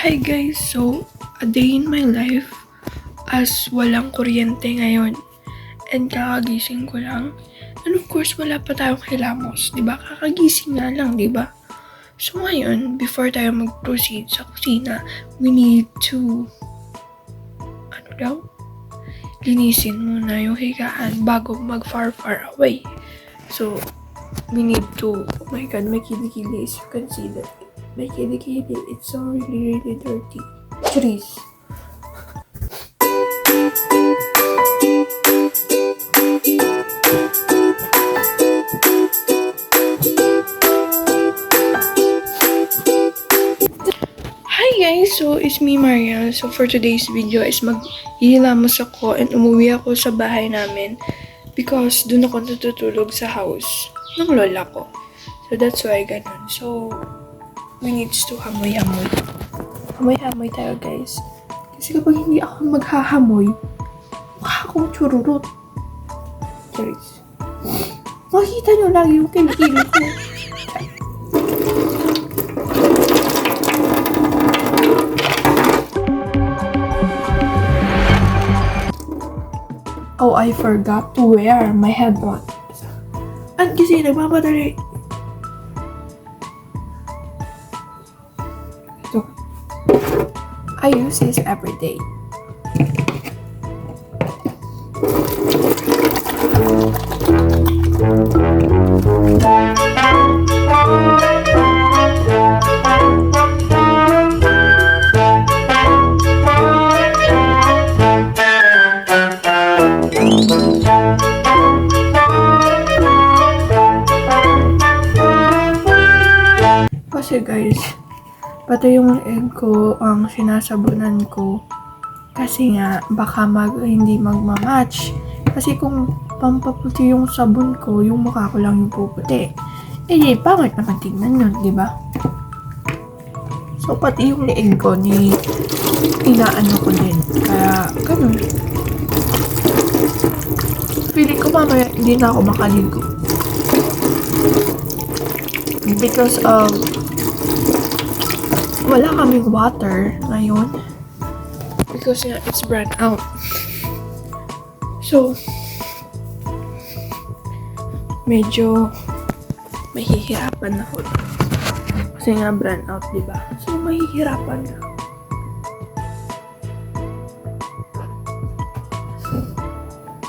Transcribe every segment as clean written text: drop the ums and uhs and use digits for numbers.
Hi guys, so a day in my life as walang kuryente ngayon and kakagising ko lang. And of course, wala pa tayong hilamos, di ba? Kakagising nga lang, di ba? So ngayon, before tayo mag-proceed sa kusina, we need to, linisin muna yung higaan bago mag-far away. So, we need to, oh my god, my kilikili, as you can see that. My kilikili, it's so really dirty. Trees. Hi guys! So, it's me, Mariel. So, for today's video is maghihilamos ako and umuwi ako sa bahay namin because dun ako natutulog sa house ng lola ko. So, that's why ganun. So, we need to hamoy-hamoy. Hamoy-hamoy tayo, guys. Kasi kapag hindi ako maghahamoy, mukha akong chururut. Charis. Makikita nyo lagi yung kilikili ko. Oh, I forgot to wear my headband. At kasi nagmamadali. Ito. I use this every day. Kasi guys, pati yung leeg ko ang sinasabunan ko kasi nga baka hindi magmamatch. Kasi kung pampaputi yung sabon ko, yung mukha ko lang yung puputi. Eh di, pangit naman tingnan yun, di ba? So pati yung leeg ko inaano ko din. Kaya ganun. Feeling ko mamaya hindi na ako makaligo. Because of wala kaming water ngayon. Because it's run out. So, medyo mahihirapan ako. Kasi nga brand out, diba? So, mahihirapan na.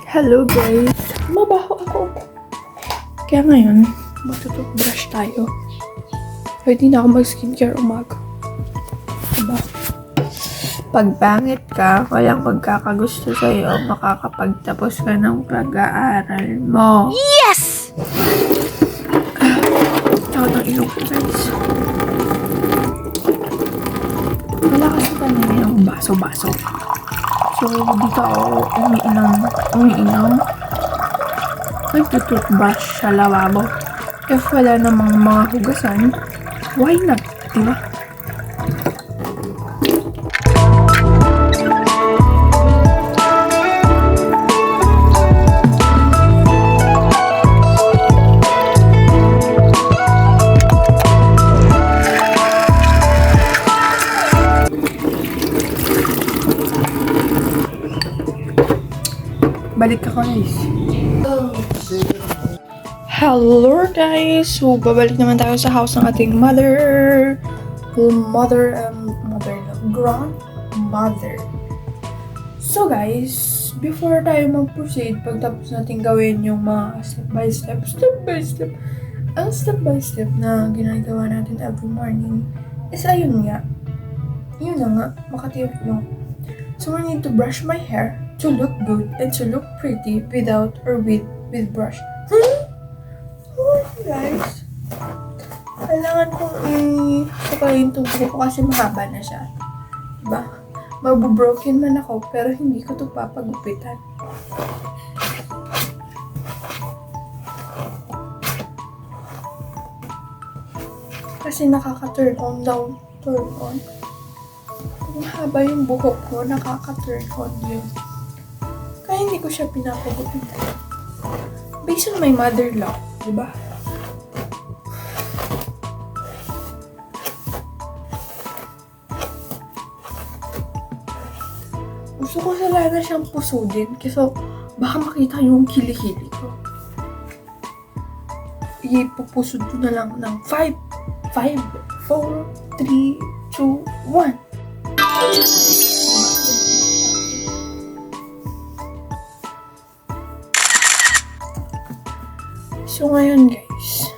Hello guys! Mabaho ako. Kaya ngayon, magtututbrush tayo. Pwede na ako mag-skincare umaga. Diba? Pag bangit ka, walang magkakagusto sa'yo, makakapagtapos ka ng pag-aaral mo. Yes! Tsaka ng ilong ko, guys. Wala kasi kanina yung baso-baso. So, dito ako umiinom. Nagtututbrush sa lavabo. If wala namang mga hugasan, why not? Diba? Balik ako, guys. Hello guys! So, babalik naman tayo sa house ng ating grandmother. So guys, before tayo mag-proceed, pagtapos natin gawin yung mga step by step na ginagawa natin every morning, is ayun nga. Yun na nga, makatiyot mo. So, I need to brush my hair to look good and to look pretty without or with brush. Guys, kailangan kong i-sukayin itong buhok ko kasi mahaba na siya. Diba? Magbubroken man ako pero hindi ko ito papagupitan. Kasi nakaka-turn on. Kung mahaba yung buhok ko, nakaka-turn on yun. Kaya hindi ko siya pinapagupitan. Based on my mother-in-law, diba? Gusto ko sana siyang pusudin kasi baka makita yung kilikili ko. Ipupusod ko na lang ng 5, 4, 3, 2, 1. So ngayon guys,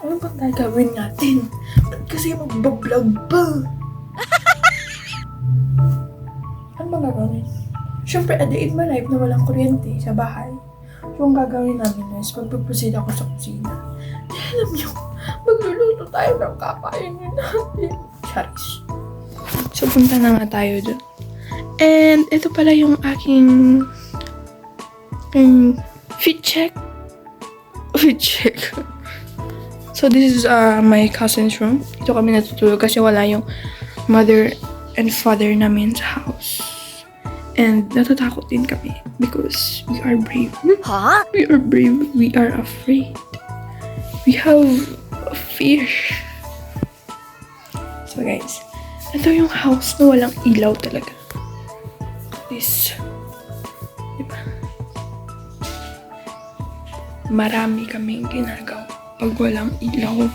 ano bang gagawin natin? Ba't kasi magbablog pa? Ano bang gagawin? Siyempre, adain my life na walang kuryente sa bahay. So, ang gagawin namin is magpuproceed ako sa kusina. Alam niyo, magluluto tayo ng kakainin natin. Charis. So, punta na nga tayo dun. And, ito pala yung aking fit check. Fit check. So, this is my cousin's room. Dito kami natutulog kasi wala yung mother and father namin sa house. And natatakot din kami because we are brave. Huh? We are brave. We are afraid. We have fear. So guys, ito yung house na walang ilaw talaga. This, diba? Marami kaming ginagawa pag walang ilaw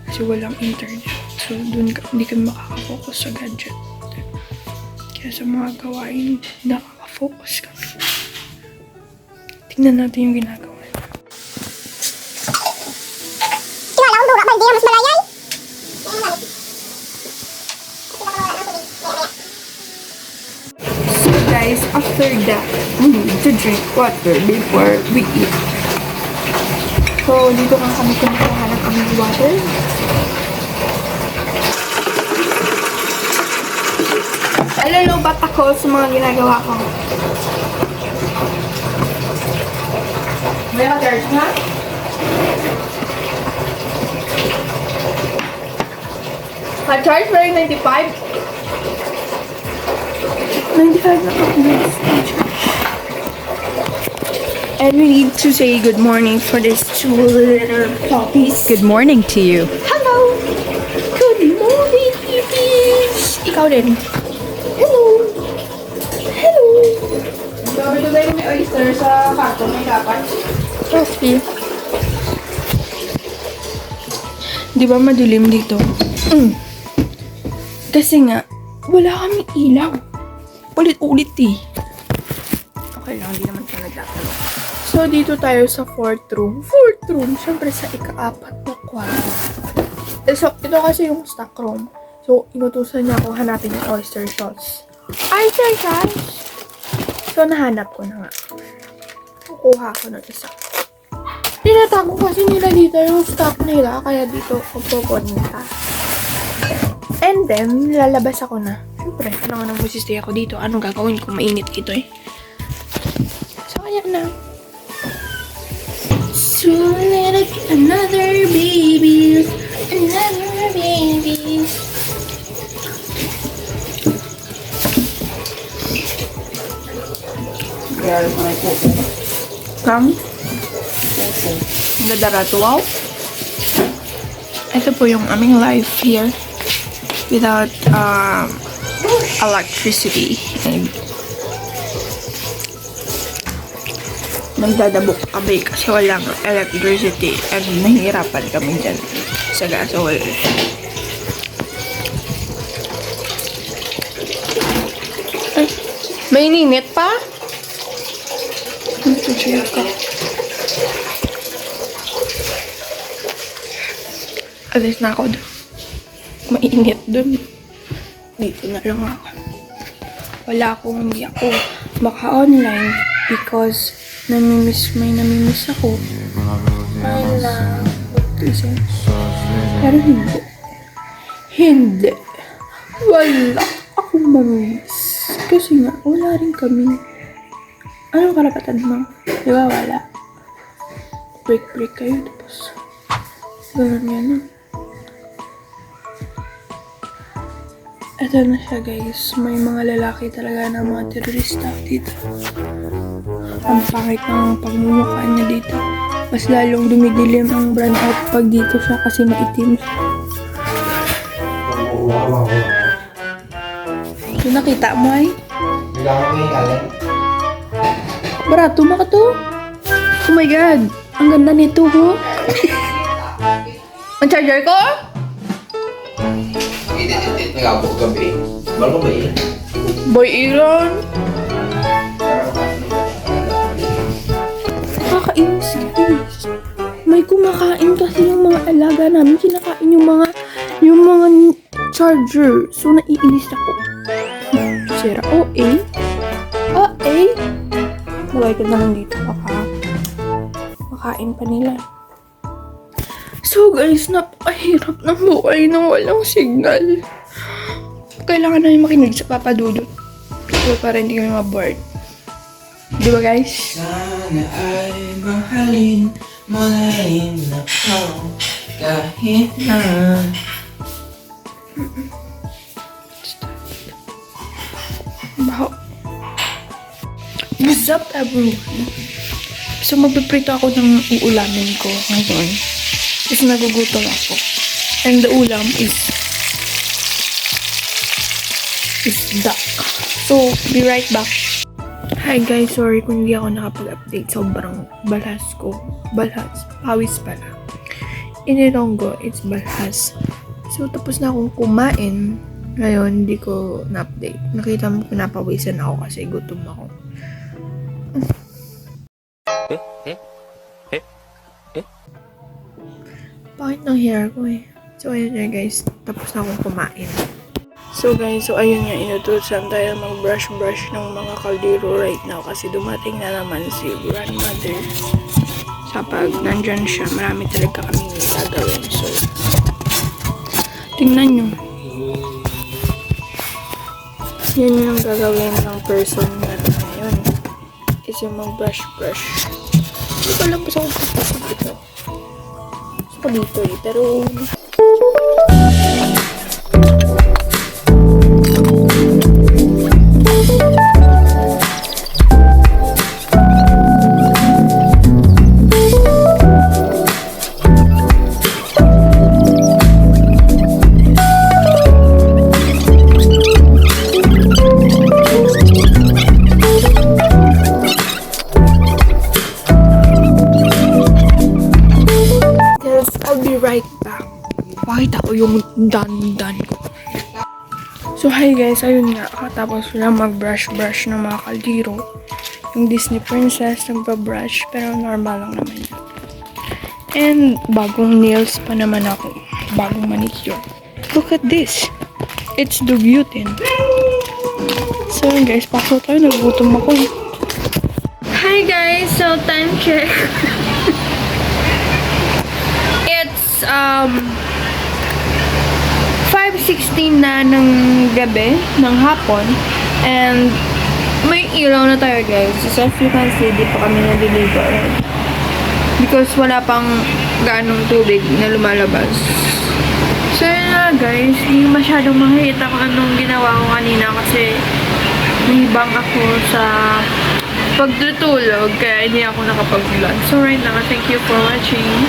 kasi walang internet. So dun hindi kami makakafocus sa gadget. Kaya sa mga gawain, nakaka-focus kami. Tingnan natin yung ginagawa. Kinalaon duga ba, hindi mas malayay? So guys, after that, we need to drink water before we eat. So, dito nga kami kumukuha ng aming water. Alalobat ako sa mga ginagawa ko. May ka-charge na? Ka-charge ba yung 95? 95 na ako. And we need to say good morning for these two little puppies. Good morning to you. Hello! Good morning, puppies! Ikaw din. Hello! Hello! Sabi ko tayo may oyster sa karton, may kapat. Coffee. Di ba madilim dito? Kasi nga, wala kami ilaw. Ulit-ulit eh. Okay lang, hindi naman siya nagtatanong. So, dito tayo sa 4th room. 4th room, syempre sa ika-4 na kwarto. So, ito kasi yung stock room. So, inutusan niya ako hanapin yung oyster sauce. Oyster sauce! So, nahanap ko na nga. Kukuha ko ng isa. Tinatago kasi nila dito yung stock nila, kaya dito ko pupunta. And then, lalabas ako na. Siyempre, ano nga nang masistay ako dito? Anong gagawin ko? Mainit dito eh. So, ayan na. So, let it be another baby. Another baby. Come. Dadarato, wow. Ito po yung aming life here without electricity. And nagdadabok kami kasi walang electricity and nahihirapan kami dyan sa gasoil. Ay, may ninit pa? Nagtutuyo ka. Alis na ako doon. Mainit doon. Dito na lang ako. Hindi ako maka-online because may namimiss ako. I love this. Pero hindi. Hindi. Wala akong mamimiss. Kasi nga, wala rin kami. Anong karapatan mo? Di ba wala? Break kayo tapos ganun yan. Ito na siya guys. May mga lalaki talaga na mga terorista dito. Ang pangit ng pagmumukha niya dito. Mas lalong dumidilim ang brand out pag dito siya kasi maitim siya. So nakita mo ay? Nagkakaroon ko yung kalan. Barato maka to. Oh my God. Ang ganda nito, ho. Ang charger ko? Nagkabok gabi. Bago ba yun? Boy Iron. Nakakainis, guys. May kumakain kasi yung mga alaga namin. Kinakain yung mga charger. So, naiinis ako. Sira. OA? OA? Lagay ko na lang dito. Makain pa nila. So, guys, napakahirap ng buhay nang walang signal. Kailangan namin makinig sa Papa Dudut. So, para hindi kami ma-bored. Di ba, guys? Sana ay mahalin mo na rin ako kahit na Baho. What's up, everyone? So, magpiprito ako ng uulamin ko ngayon. Kasi nagugutom ako. And the ulam is duck. So, be right back. Hi guys, sorry kung hindi ako nakapag-update. Sobrang balhas ko. Balhas. Pawis pala. Inilonggo, it's balhas. So, tapos na akong kumain. Ngayon, hindi ko na-update. Nakita mo, pinapawisan ako kasi gutom ako. Bakit ng hair ko eh? So, ayun nga guys. Tapos na akong kumain. So guys, ayun nga, inutusan tayo mag-brush-brush ng mga kaldero right now kasi dumating na naman si grandmother. Sa pag nandyan siya, marami talaga kaming gagawin. So, tingnan nyo. Yan yung gagawin ng person na ngayon. Is yung mag-brush-brush. Hindi ko alam pa sa kung papasok ito. Sa dito eh, pero right back. Pakita ko yung dandan ko. So, hi guys. Ayun nga. Katapos ko lang mag-brush-brush ng mga kaldero. Yung Disney Princess nagpa-brush. Pero normal lang naman yun. And bagong nails pa naman ako. Bagong manicure. Look at this. It's dugutin. So, yun guys. Pasok tayo. Nagutom ako. Hi guys. So, time check. It's 5:16 na ng gabi, ng hapon, and may ilaw na tayo guys. So as you can see, di pa kami naliligo because wala pang ganong tubig na lumalabas. So yun na guys, hindi masyadong makikita kung anong ginawa ko kanina kasi nahibang ako sa pagtutulog kaya hindi ako nakapag-vlog. So right now, thank you for watching.